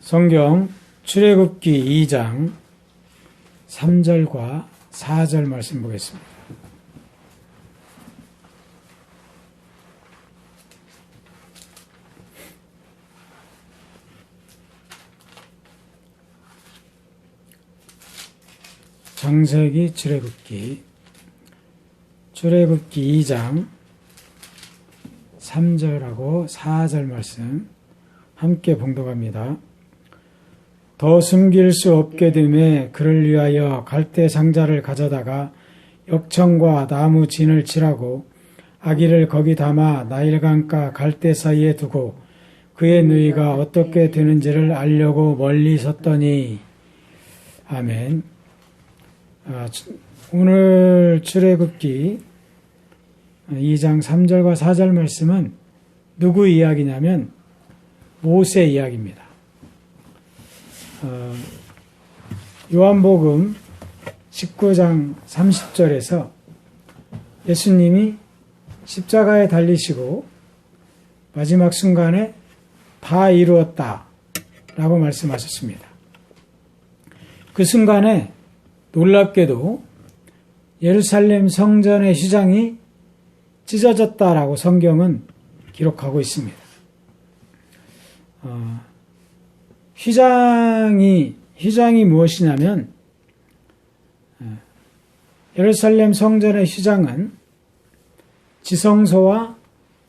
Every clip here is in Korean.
성경 출애굽기 2장 3절과 4절 말씀 보겠습니다. 창세기 출애굽기 2장 3절하고 4절 말씀 함께 봉독합니다. 더 숨길 수 없게 됨에 그를 위하여 갈대 상자를 가져다가 역청과 나무 진을 칠하고 아기를 거기 담아 나일강가 갈대 사이에 두고 그의 누이가 어떻게 되는지를 알려고 멀리 섰더니. 아멘. 오늘 출애굽기 2장 3절과 4절 말씀은 누구 이야기냐면 모세 이야기입니다. 요한복음 19장 30절에서 예수님이 십자가에 달리시고 마지막 순간에 다 이루었다 라고 말씀하셨습니다. 그 순간에 놀랍게도 예루살렘 성전의 휘장이 찢어졌다라고 성경은 기록하고 있습니다. 휘장이 무엇이냐면 예루살렘 성전의 휘장은 지성소와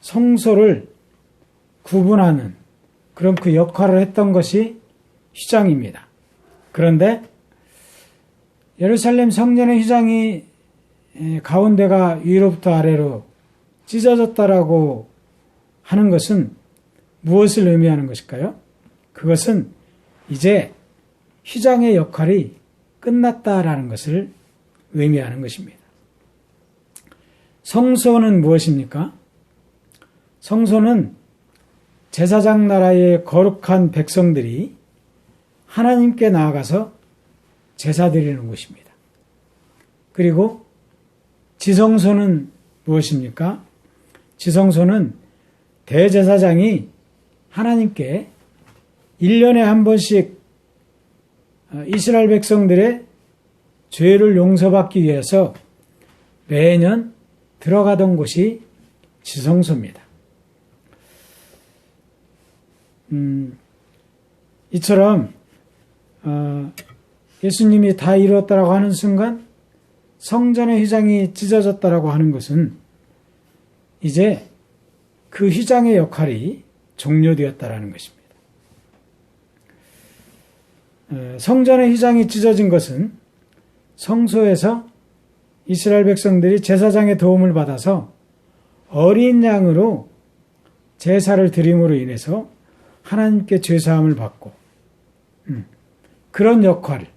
성소를 구분하는 그런 그 역할을 했던 것이 휘장입니다. 그런데 예루살렘 성전의 휘장이 가운데가 위로부터 아래로 찢어졌다라고 하는 것은 무엇을 의미하는 것일까요? 그것은 이제 휘장의 역할이 끝났다라는 것을 의미하는 것입니다. 성소는 무엇입니까? 성소는 제사장 나라의 거룩한 백성들이 하나님께 나아가서 제사 드리는 곳입니다. 그리고 지성소는 무엇입니까? 지성소는 대제사장이 하나님께 1년에 한 번씩 이스라엘 백성들의 죄를 용서받기 위해서 매년 들어가던 곳이 지성소입니다. 이처럼 예수님이 다 이루었다라고 하는 순간 성전의 휘장이 찢어졌다라고 하는 것은 이제 그 휘장의 역할이 종료되었다라는 것입니다. 성전의 휘장이 찢어진 것은 성소에서 이스라엘 백성들이 제사장의 도움을 받아서 어린 양으로 제사를 드림으로 인해서 하나님께 죄사함을 받고 그런 역할,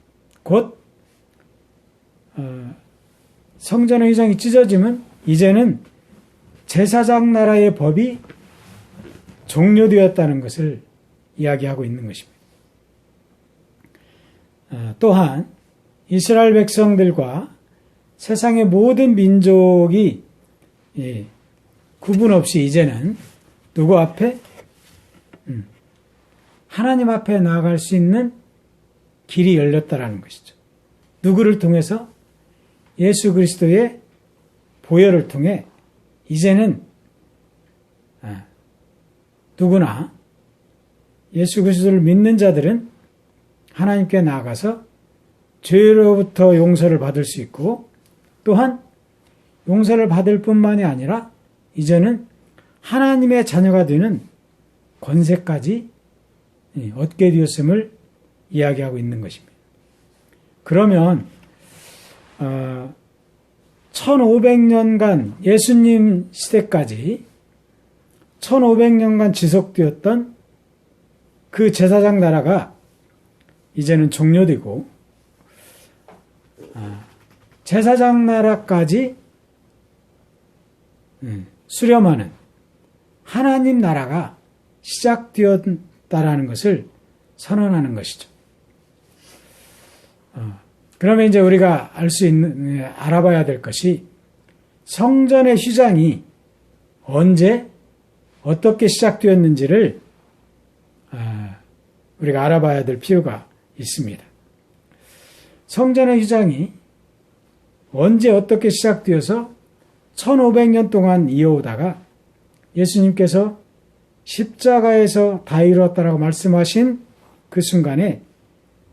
곧 성전의 휘장이 찢어지면 이제는 제사장 나라의 법이 종료되었다는 것을 이야기하고 있는 것입니다. 또한 이스라엘 백성들과 세상의 모든 민족이 구분 없이 이제는 누구 앞에? 하나님 앞에 나아갈 수 있는 길이 열렸다라는 것이죠. 누구를 통해서? 예수 그리스도의 보혈을 통해 이제는 누구나 예수 그리스도를 믿는 자들은 하나님께 나아가서 죄로부터 용서를 받을 수 있고 또한 용서를 받을 뿐만이 아니라 이제는 하나님의 자녀가 되는 권세까지 얻게 되었음을 이야기하고 있는 것입니다. 그러면 1500년간 예수님 시대까지 1500년간 지속되었던 그 제사장 나라가 이제는 종료되고 제사장 나라까지 수렴하는 하나님 나라가 시작되었다라는 것을 선언하는 것이죠. 그러면 이제 우리가 알아봐야 될 것이 성전의 휘장이 언제 어떻게 시작되었는지를 우리가 알아봐야 될 필요가 있습니다. 성전의 휘장이 언제 어떻게 시작되어서 1500년 동안 이어오다가 예수님께서 십자가에서 다 이루었다라고 말씀하신 그 순간에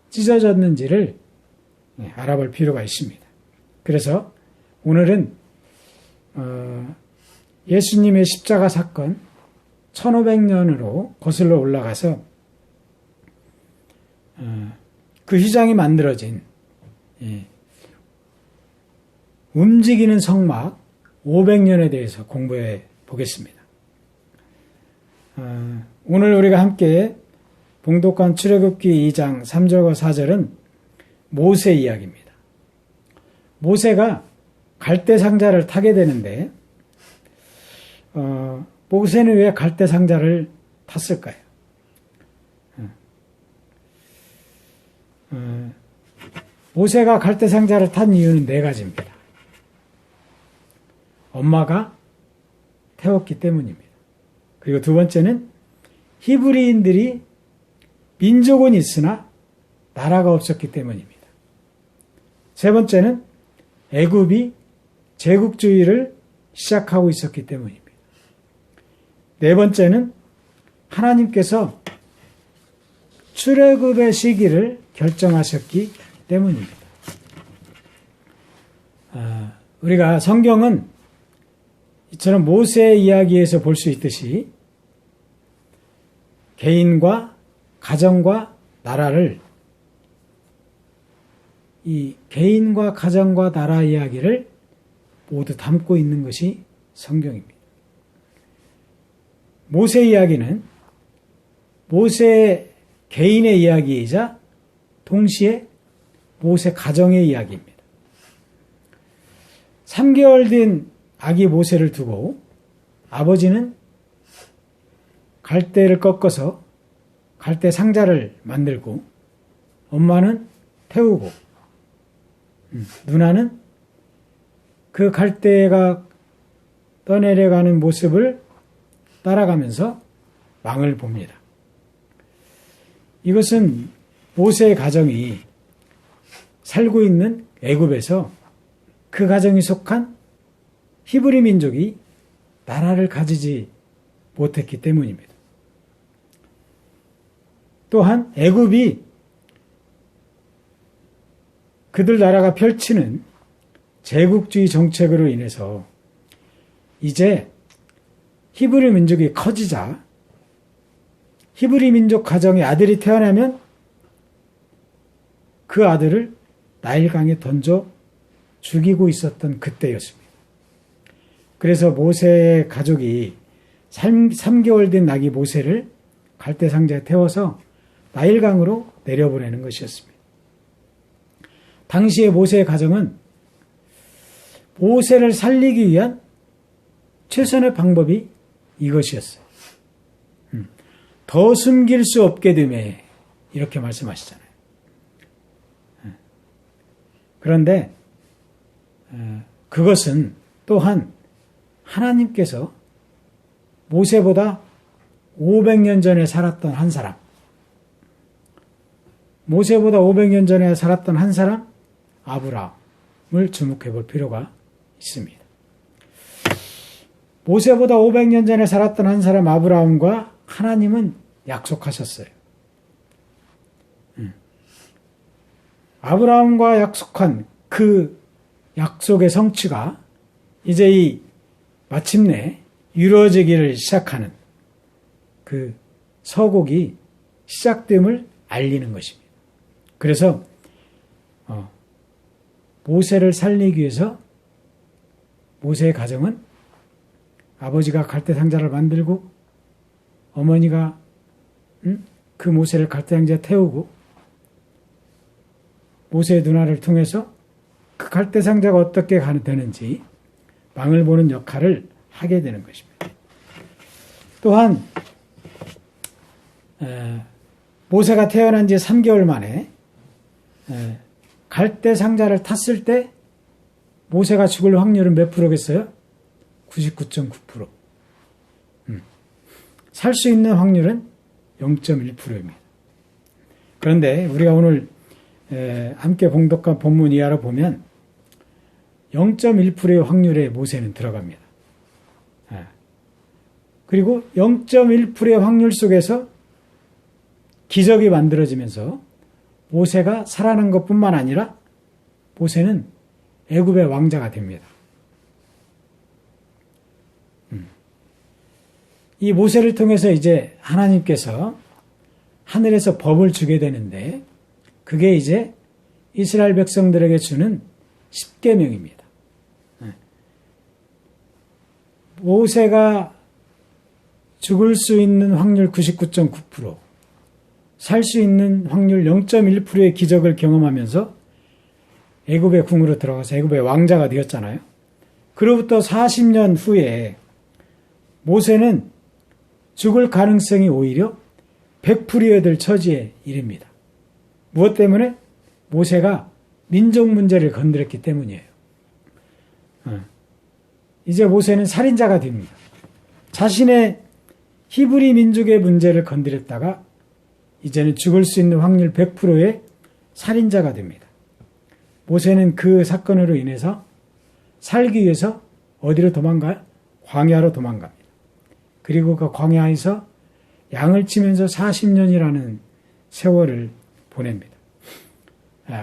찢어졌는지를 알아볼 필요가 있습니다. 그래서 오늘은 예수님의 십자가 사건 1500년으로 거슬러 올라가서 그 휘장이 만들어진 움직이는 성막 500년에 대해서 공부해 보겠습니다. 오늘 우리가 함께 봉독한 출애굽기 2장 3절과 4절은 모세 이야기입니다. 모세가 갈대 상자를 타게 되는데 모세는 왜 갈대 상자를 탔을까요? 모세가 갈대 상자를 탄 이유는 4가지입니다. 엄마가 태웠기 때문입니다. 그리고 두 번째는 히브리인들이 민족은 있으나 나라가 없었기 때문입니다. 세 번째는 애굽이 제국주의를 시작하고 있었기 때문입니다. 네 번째는 하나님께서 출애굽의 시기를 결정하셨기 때문입니다. 우리가 성경은 이처럼 모세의 이야기에서 볼 수 있듯이 개인과 가정과 나라를 이 개인과 가정과 나라 이야기를 모두 담고 있는 것이 성경입니다. 모세 이야기는 모세 개인의 이야기이자 동시에 모세 가정의 이야기입니다. 3개월 된 아기 모세를 두고 아버지는 갈대를 꺾어서 갈대 상자를 만들고 엄마는 태우고 누나는 그 갈대가 떠내려가는 모습을 따라가면서 왕을 봅니다. 이것은 모세의 가정이 살고 있는 애굽에서 그 가정이 속한 히브리 민족이 나라를 가지지 못했기 때문입니다. 또한 애굽이 그들 나라가 펼치는 제국주의 정책으로 인해서 이제 히브리 민족이 커지자 히브리 민족 가정의 아들이 태어나면 그 아들을 나일강에 던져 죽이고 있었던 그때였습니다. 그래서 모세의 가족이 3개월 된 아기 모세를 갈대 상자에 태워서 나일강으로 내려보내는 것이었습니다. 당시의 모세의 가정은 모세를 살리기 위한 최선의 방법이 이것이었어요. 더 숨길 수 없게 되매 이렇게 말씀하시잖아요. 그런데 그것은 또한 하나님께서 모세보다 500년 전에 살았던 한 사람, 모세보다 500년 전에 살았던 한 사람 아브라함을 주목해 볼 필요가 있습니다. 모세보다 500년 전에 살았던 한 사람 아브라함과 하나님은 약속하셨어요. 아브라함과 약속한 그 약속의 성취가 이제 마침내 이루어지기를 시작하는 그 서곡이 시작됨을 알리는 것입니다. 그래서 모세를 살리기 위해서 모세의 가정은 아버지가 갈대 상자를 만들고 어머니가 그 모세를 갈대 상자에 태우고 모세의 누나를 통해서 그 갈대 상자가 어떻게 되는지 망을 보는 역할을 하게 되는 것입니다. 또한 모세가 태어난 지 3개월 만에 갈대 상자를 탔을 때 모세가 죽을 확률은 몇 프로겠어요? 99.9%. 살 수 있는 확률은 0.1%입니다. 그런데 우리가 오늘 함께 봉독한 본문 이하로 보면 0.1%의 확률에 모세는 들어갑니다. 그리고 0.1%의 확률 속에서 기적이 만들어지면서 모세가 살아난 것뿐만 아니라 모세는 애굽의 왕자가 됩니다. 이 모세를 통해서 이제 하나님께서 하늘에서 법을 주게 되는데 그게 이제 이스라엘 백성들에게 주는 십계명입니다. 모세가 죽을 수 있는 확률 99.9%, 살 수 있는 확률 0.1%의 기적을 경험하면서 애굽의 궁으로 들어가서 애굽의 왕자가 되었잖아요. 그로부터 40년 후에 모세는 죽을 가능성이 오히려 100%에 될 처지에 이릅니다. 무엇 때문에? 모세가 민족 문제를 건드렸기 때문이에요. 이제 모세는 살인자가 됩니다. 자신의 히브리 민족의 문제를 건드렸다가 이제는 죽을 수 있는 확률 100%의 살인자가 됩니다. 모세는 그 사건으로 인해서 살기 위해서 어디로 도망가요? 광야로 도망갑니다. 그리고 그 광야에서 양을 치면서 40년이라는 세월을 보냅니다.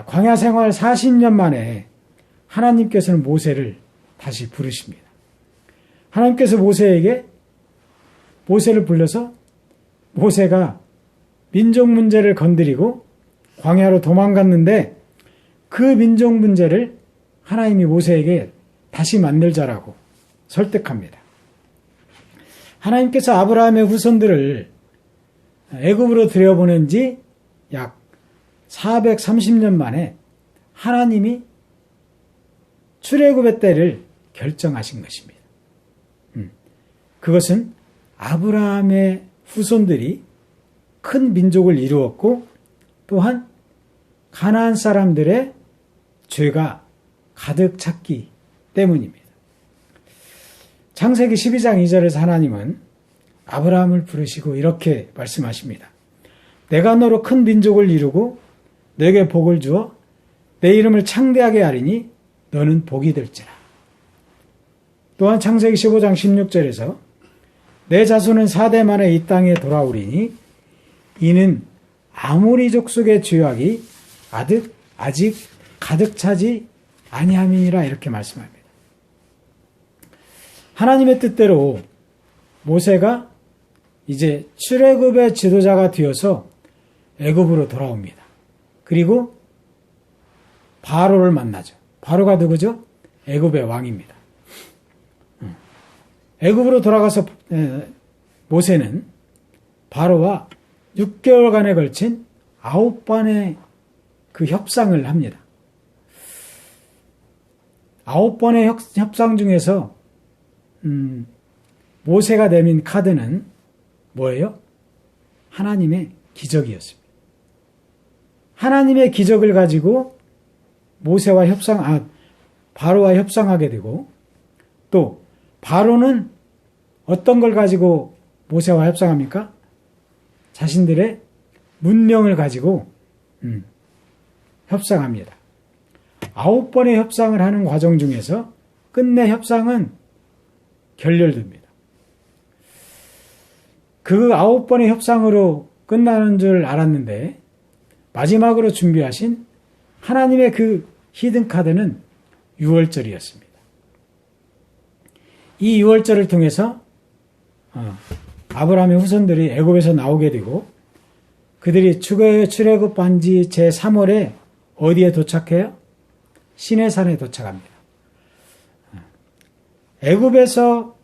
광야 생활 40년 만에 하나님께서는 모세를 다시 부르십니다. 하나님께서 모세를 불러서 모세가 민족 문제를 건드리고 광야로 도망갔는데 그 민족 문제를 하나님이 모세에게 다시 만들자라고 설득합니다. 하나님께서 아브라함의 후손들을 애굽으로 들여보낸 지 약 430년 만에 하나님이 출애굽의 때를 결정하신 것입니다. 그것은 아브라함의 후손들이 큰 민족을 이루었고 또한 가나안 사람들의 죄가 가득 찼기 때문입니다. 창세기 12장 2절에서 하나님은 아브라함을 부르시고 이렇게 말씀하십니다. 내가 너로 큰 민족을 이루고 너에게 복을 주어 내 이름을 창대하게 하리니 너는 복이 될지라. 또한 창세기 15장 16절에서 내 자손은 4대 만에 이 땅에 돌아오리니 이는 아모리 족속의 죄악이 아직 가득 차지 아니함이니라 이렇게 말씀합니다. 하나님의 뜻대로 모세가 이제 출애굽의 지도자가 되어서 애굽으로 돌아옵니다. 그리고 바로를 만나죠. 바로가 누구죠? 애굽의 왕입니다. 애굽으로 돌아가서 모세는 바로와 6개월간에 걸친 9번의 그 협상을 합니다. 9번의 협상 중에서 모세가 내민 카드는 뭐예요? 하나님의 기적이었습니다. 하나님의 기적을 가지고 바로와 협상하게 되고 또 바로는 어떤 걸 가지고 모세와 협상합니까? 자신들의 문명을 가지고 협상합니다. 9번의 협상을 하는 과정 중에서 끝내 협상은 결렬됩니다. 그 9번의 협상으로 끝나는 줄 알았는데 마지막으로 준비하신 하나님의 그 히든카드는 유월절이었습니다. 이 유월절을 통해서 아브라함의 후손들이 애굽에서 나오게 되고 그들이 출애굽한 지 제3월에 어디에 도착해요? 시내산에 도착합니다. 애굽에서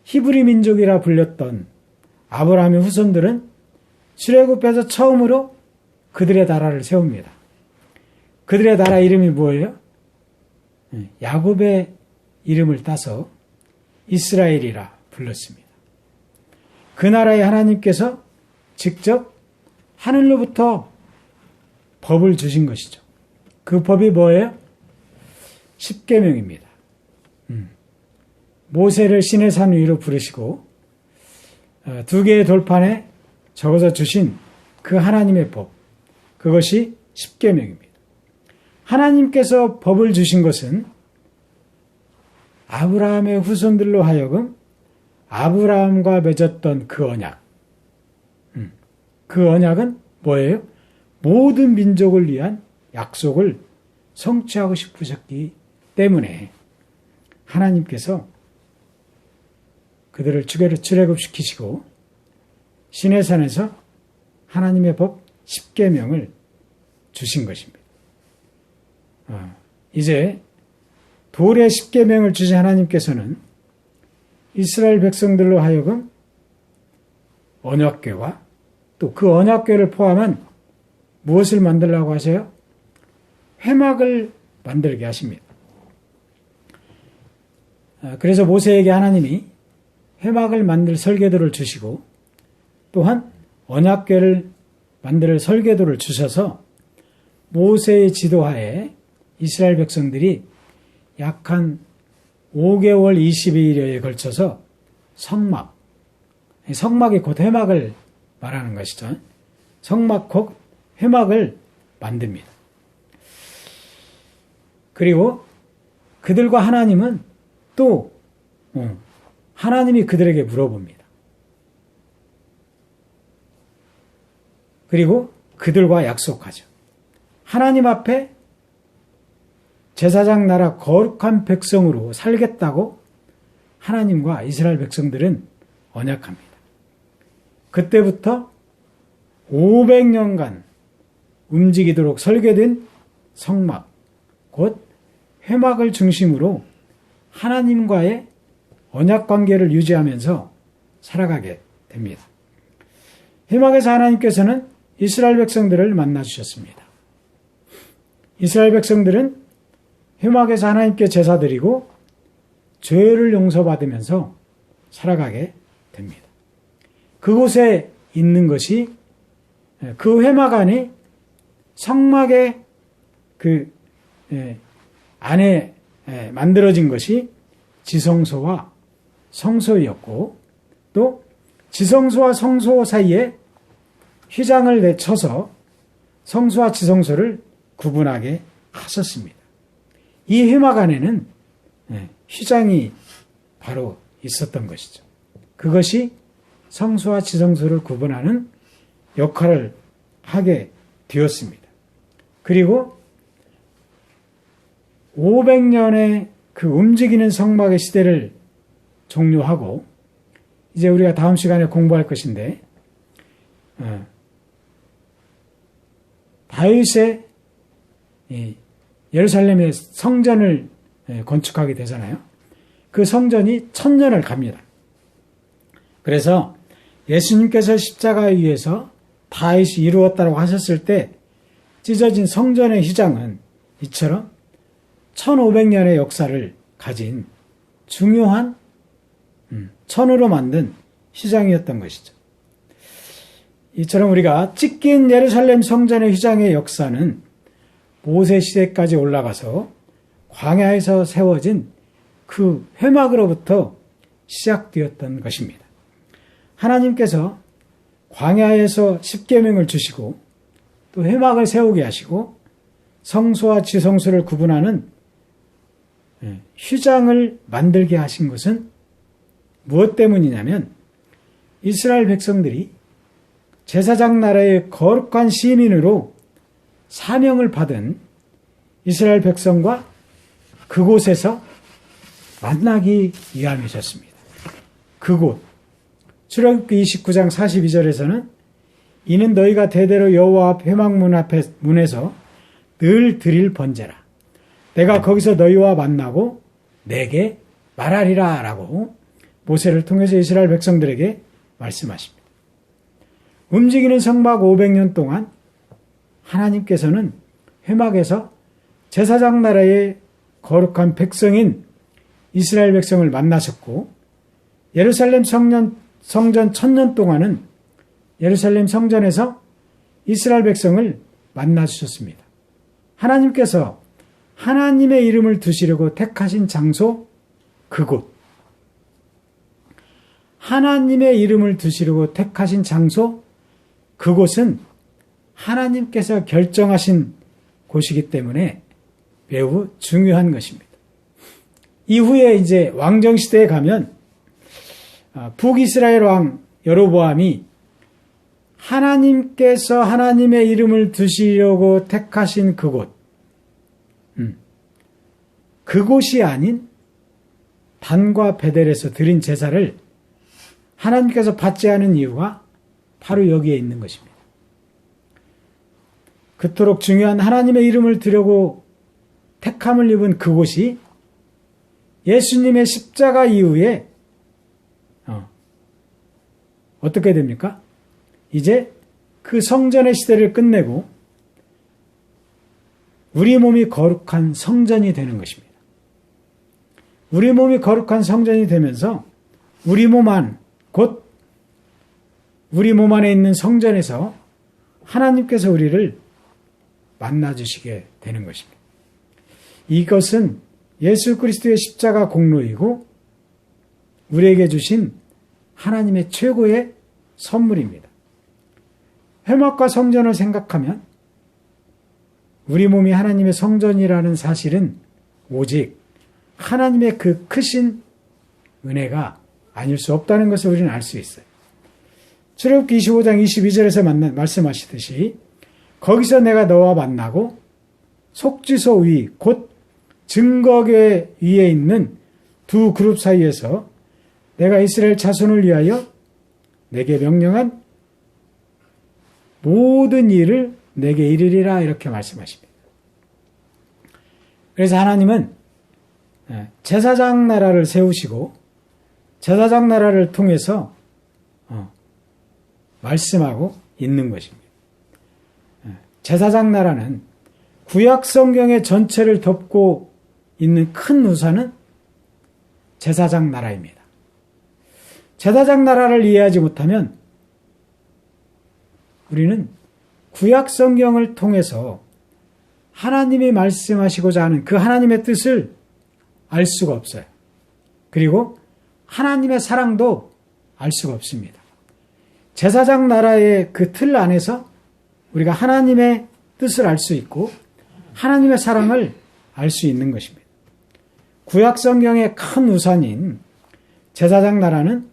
히브리 민족이라 불렸던 아브라함의 후손들은 출애굽해서 처음으로 그들의 나라를 세웁니다. 그들의 나라 이름이 뭐예요? 야곱의 이름을 따서 이스라엘이라 불렀습니다. 그 나라에 하나님께서 직접 하늘로부터 법을 주신 것이죠. 그 법이 뭐예요? 십계명입니다. 모세를 시내산 위로 부르시고 2개의 돌판에 적어서 주신 그 하나님의 법, 그것이 십계명입니다. 하나님께서 법을 주신 것은 아브라함의 후손들로 하여금 아브라함과 맺었던 그 언약. 그 언약은 뭐예요? 모든 민족을 위한 약속을 성취하고 싶으셨기 때문에 하나님께서 그들을 출애굽시키시고 시내산에서 하나님의 법 십계명을 주신 것입니다. 이제 돌의 십계명을 주신 하나님께서는 이스라엘 백성들로 하여금 언약궤와 또 그 언약궤를 포함한 무엇을 만들라고 하세요? 회막을 만들게 하십니다. 그래서 모세에게 하나님이 회막을 만들 설계도를 주시고 또한 언약궤를 만들 설계도를 주셔서 모세의 지도하에 이스라엘 백성들이 약 한 5개월 22일여에 걸쳐서 성막이 곧 회막을 말하는 것이죠. 성막 곧 회막을 만듭니다. 그리고 그들과 하나님은 또 하나님이 그들에게 물어봅니다. 그리고 그들과 약속하죠. 하나님 앞에 제사장 나라 거룩한 백성으로 살겠다고 하나님과 이스라엘 백성들은 언약합니다. 그때부터 500년간 움직이도록 설계된 성막, 곧 회막을 중심으로 하나님과의 언약 관계를 유지하면서 살아가게 됩니다. 회막에서 하나님께서는 이스라엘 백성들을 만나주셨습니다. 이스라엘 백성들은 회막에서 하나님께 제사드리고 죄를 용서받으면서 살아가게 됩니다. 그곳에 있는 것이 그 회막 안에 성막의 그 안에 만들어진 것이 지성소와 성소였고 또 지성소와 성소 사이에 휘장을 내쳐서 성소와 지성소를 구분하게 하셨습니다. 이 회막 안에는 휘장이 바로 있었던 것이죠. 그것이 성소와 지성소를 구분하는 역할을 하게 되었습니다. 그리고 500년의 그 움직이는 성막의 시대를 종료하고 이제 우리가 다음 시간에 공부할 것인데 다윗의 예루살렘의 성전을 건축하게 되잖아요. 그 성전이 1000년을 갑니다. 그래서 예수님께서 십자가에 의해서 다윗이 이루었다고 하셨을 때 찢어진 성전의 휘장은 이처럼 1500년의 역사를 가진 중요한 천으로 만든 휘장이었던 것이죠. 이처럼 우리가 찢긴 예루살렘 성전의 휘장의 역사는 모세 시대까지 올라가서 광야에서 세워진 그 회막으로부터 시작되었던 것입니다. 하나님께서 광야에서 십계명을 주시고 또 회막을 세우게 하시고 성소와 지성소를 구분하는 휘장을 만들게 하신 것은 무엇 때문이냐면 이스라엘 백성들이 제사장 나라의 거룩한 시민으로 사명을 받은 이스라엘 백성과 그곳에서 만나기 위함이셨습니다. 그곳 출애굽기 29장 42절에서는 이는 너희가 대대로 여호와 앞 회막문 앞에 문에서 늘 드릴 번제라. 내가 거기서 너희와 만나고 내게 말하리라 라고 모세를 통해서 이스라엘 백성들에게 말씀하십니다. 움직이는 성막 500년 동안 하나님께서는 회막에서 제사장 나라의 거룩한 백성인 이스라엘 백성을 만나셨고 예루살렘 성전 1000년 동안은 예루살렘 성전에서 이스라엘 백성을 만나주셨습니다. 하나님께서 하나님의 이름을 두시려고 택하신 장소 그곳, 하나님의 이름을 두시려고 택하신 장소 그곳은 하나님께서 결정하신 곳이기 때문에 매우 중요한 것입니다. 이후에 이제 왕정시대에 가면 북이스라엘 왕 여로보암이 하나님께서 하나님의 이름을 두시려고 택하신 그곳, 그곳이 아닌 단과 베델에서 드린 제사를 하나님께서 받지 않은 이유가 바로 여기에 있는 것입니다. 그토록 중요한 하나님의 이름을 드려고 택함을 입은 그곳이 예수님의 십자가 이후에 어떻게 됩니까? 이제 그 성전의 시대를 끝내고 우리 몸이 거룩한 성전이 되는 것입니다. 우리 몸이 거룩한 성전이 되면서 우리 몸 안, 곧 우리 몸 안에 있는 성전에서 하나님께서 우리를 만나주시게 되는 것입니다. 이것은 예수 그리스도의 십자가 공로이고 우리에게 주신 하나님의 최고의 선물입니다. 회막과 성전을 생각하면 우리 몸이 하나님의 성전이라는 사실은 오직 하나님의 그 크신 은혜가 아닐 수 없다는 것을 우리는 알 수 있어요. 출애굽기 25장 22절에서 말씀하시듯이 거기서 내가 너와 만나고 속죄소 위 곧 증거궤 위에 있는 두 그룹 사이에서 내가 이스라엘 자손을 위하여 내게 명령한 모든 일을 내게 이르리라 이렇게 말씀하십니다. 그래서 하나님은 제사장 나라를 세우시고 제사장 나라를 통해서 말씀하고 있는 것입니다. 제사장 나라는 구약 성경의 전체를 덮고 있는 큰 우산은 제사장 나라입니다. 제사장 나라를 이해하지 못하면 우리는 구약 성경을 통해서 하나님이 말씀하시고자 하는 그 하나님의 뜻을 알 수가 없어요. 그리고 하나님의 사랑도 알 수가 없습니다. 제사장 나라의 그 틀 안에서 우리가 하나님의 뜻을 알 수 있고 하나님의 사랑을 알 수 있는 것입니다. 구약 성경의 큰 우산인 제사장 나라는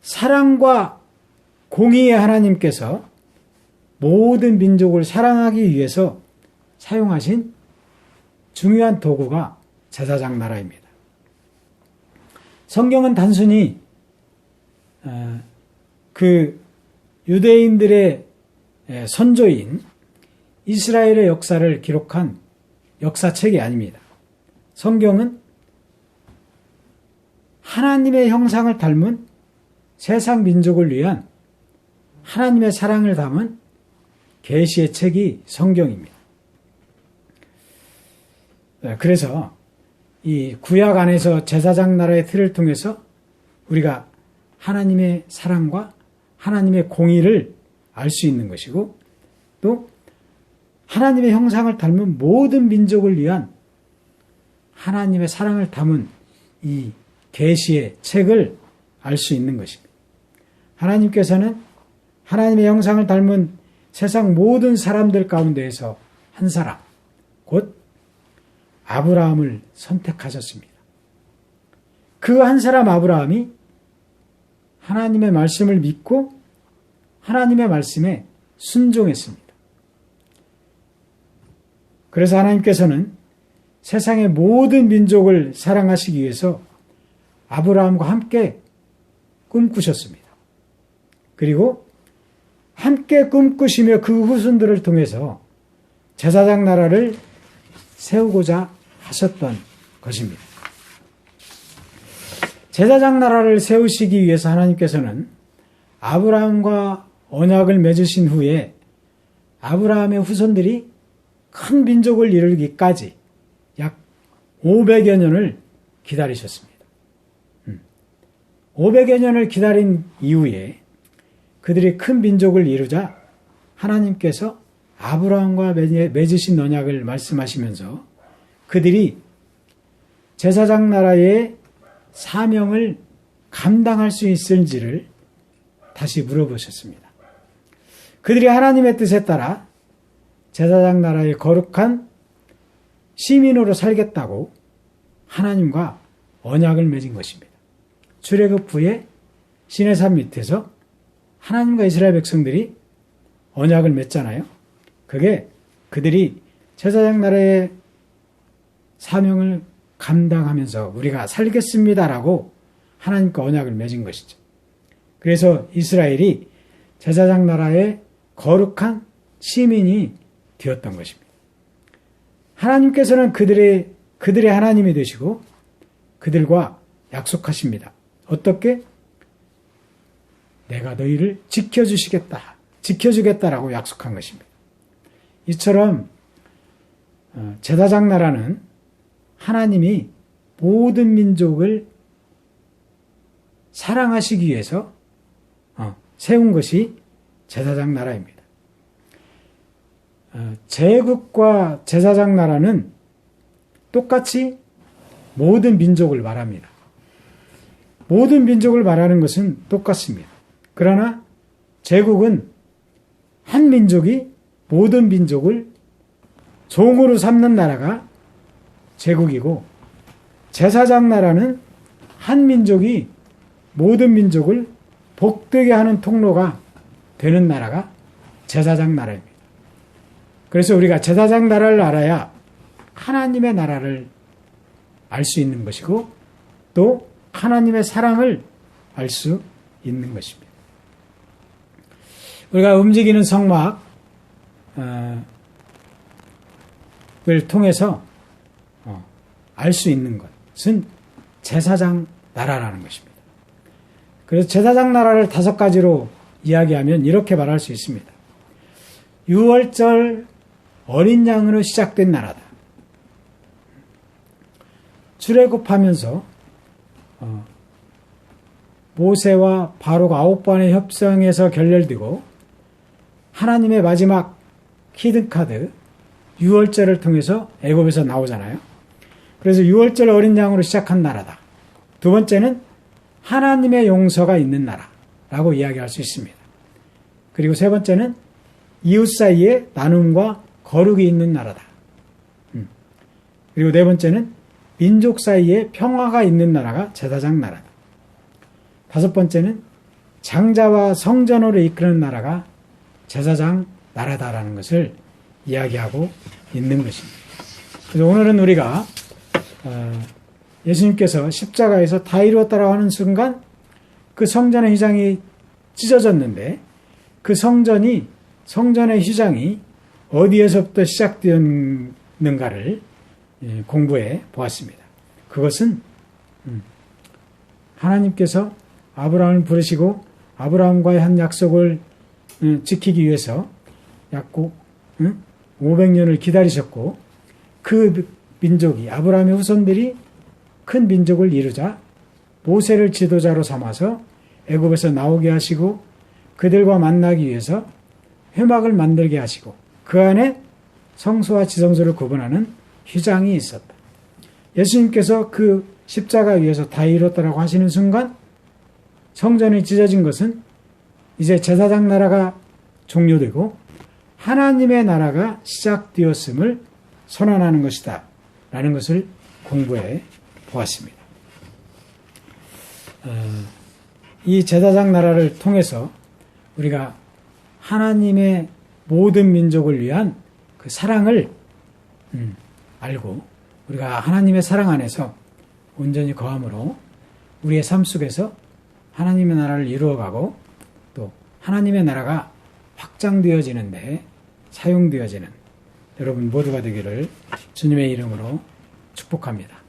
사랑과 공의의 하나님께서 모든 민족을 사랑하기 위해서 사용하신 중요한 도구가 제사장 나라입니다. 성경은 단순히 그 유대인들의 선조인 이스라엘의 역사를 기록한 역사책이 아닙니다. 성경은 하나님의 형상을 닮은 세상 민족을 위한 하나님의 사랑을 담은 계시의 책이 성경입니다. 그래서 이 구약 안에서 제사장 나라의 틀을 통해서 우리가 하나님의 사랑과 하나님의 공의를 알 수 있는 것이고 또 하나님의 형상을 닮은 모든 민족을 위한 하나님의 사랑을 담은 이 계시의 책을 알 수 있는 것입니다. 하나님께서는 하나님의 형상을 닮은 세상 모든 사람들 가운데에서 한 사람, 곧 아브라함을 선택하셨습니다. 그 한 사람 아브라함이 하나님의 말씀을 믿고 하나님의 말씀에 순종했습니다. 그래서 하나님께서는 세상의 모든 민족을 사랑하시기 위해서 아브라함과 함께 꿈꾸셨습니다. 그리고 함께 꿈꾸시며 그 후손들을 통해서 제사장 나라를 세우고자 하셨던 것입니다. 제사장 나라를 세우시기 위해서 하나님께서는 아브라함과 언약을 맺으신 후에 아브라함의 후손들이 큰 민족을 이루기까지 약 500여 년을 기다리셨습니다. 500여 년을 기다린 이후에 그들이 큰 민족을 이루자 하나님께서 아브라함과 맺으신 언약을 말씀하시면서 그들이 제사장 나라의 사명을 감당할 수 있을지를 다시 물어보셨습니다. 그들이 하나님의 뜻에 따라 제사장 나라의 거룩한 시민으로 살겠다고 하나님과 언약을 맺은 것입니다. 출애굽 후에 시내산 밑에서 하나님과 이스라엘 백성들이 언약을 맺잖아요. 그게 그들이 제사장 나라의 사명을 감당하면서 우리가 살겠습니다라고 하나님과 언약을 맺은 것이죠. 그래서 이스라엘이 제사장 나라의 거룩한 시민이 되었던 것입니다. 하나님께서는 그들의 하나님이 되시고 그들과 약속하십니다. 어떻게? 내가 너희를 지켜주겠다라고 약속한 것입니다. 이처럼 제사장 나라는 하나님이 모든 민족을 사랑하시기 위해서 세운 것이 제사장 나라입니다. 제국과 제사장 나라는 똑같이 모든 민족을 말합니다. 모든 민족을 말하는 것은 똑같습니다. 그러나 제국은 한 민족이 모든 민족을 종으로 삼는 나라가 제국이고, 제사장 나라는 한 민족이 모든 민족을 복되게 하는 통로가 되는 나라가 제사장 나라입니다. 그래서 우리가 제사장 나라를 알아야 하나님의 나라를 알 수 있는 것이고 또 하나님의 사랑을 알 수 있는 것입니다. 우리가 움직이는 성막을 통해서 알 수 있는 것은 제사장 나라라는 것입니다. 그래서 제사장 나라를 5가지로 이야기하면 이렇게 말할 수 있습니다. 6월절 어린 양으로 시작된 나라다. 출애굽하면서 모세와 바로가 9번의 협상에서 결렬되고 하나님의 마지막 히든카드 6월절을 통해서 애굽에서 나오잖아요. 그래서 6월절 어린 양으로 시작한 나라다. 두 번째는 하나님의 용서가 있는 나라라고 이야기할 수 있습니다. 그리고 세 번째는 이웃 사이에 나눔과 거룩이 있는 나라다. 그리고 네 번째는 민족 사이에 평화가 있는 나라가 제사장 나라다. 5번째는 장자와 성전으로 이끄는 나라가 제사장 나라다라는 것을 이야기하고 있는 것입니다. 그래서 오늘은 우리가 예수님께서 십자가에서 다 이루었다라고 하는 순간 그 성전의 휘장이 찢어졌는데 그 성전의 휘장이 어디에서부터 시작되었는가를 공부해 보았습니다. 그것은 하나님께서 아브라함을 부르시고 아브라함과의 한 약속을 지키기 위해서 약 500년을 기다리셨고 그 민족이 아브라함의 후손들이 큰 민족을 이루자 모세를 지도자로 삼아서 애굽에서 나오게 하시고 그들과 만나기 위해서 회막을 만들게 하시고 그 안에 성소와 지성소를 구분하는 휘장이 있었다. 예수님께서 그 십자가 위에서 다 이뤘다라고 하시는 순간 성전이 찢어진 것은 이제 제사장 나라가 종료되고 하나님의 나라가 시작되었음을 선언하는 것이다 라는 것을 공부해 보았습니다. 이 제사장 나라를 통해서 우리가 하나님의 모든 민족을 위한 그 사랑을 알고 우리가 하나님의 사랑 안에서 온전히 거함으로 우리의 삶 속에서 하나님의 나라를 이루어가고 또 하나님의 나라가 확장되어지는데 사용되어지는 여러분 모두가 되기를 주님의 이름으로 축복합니다.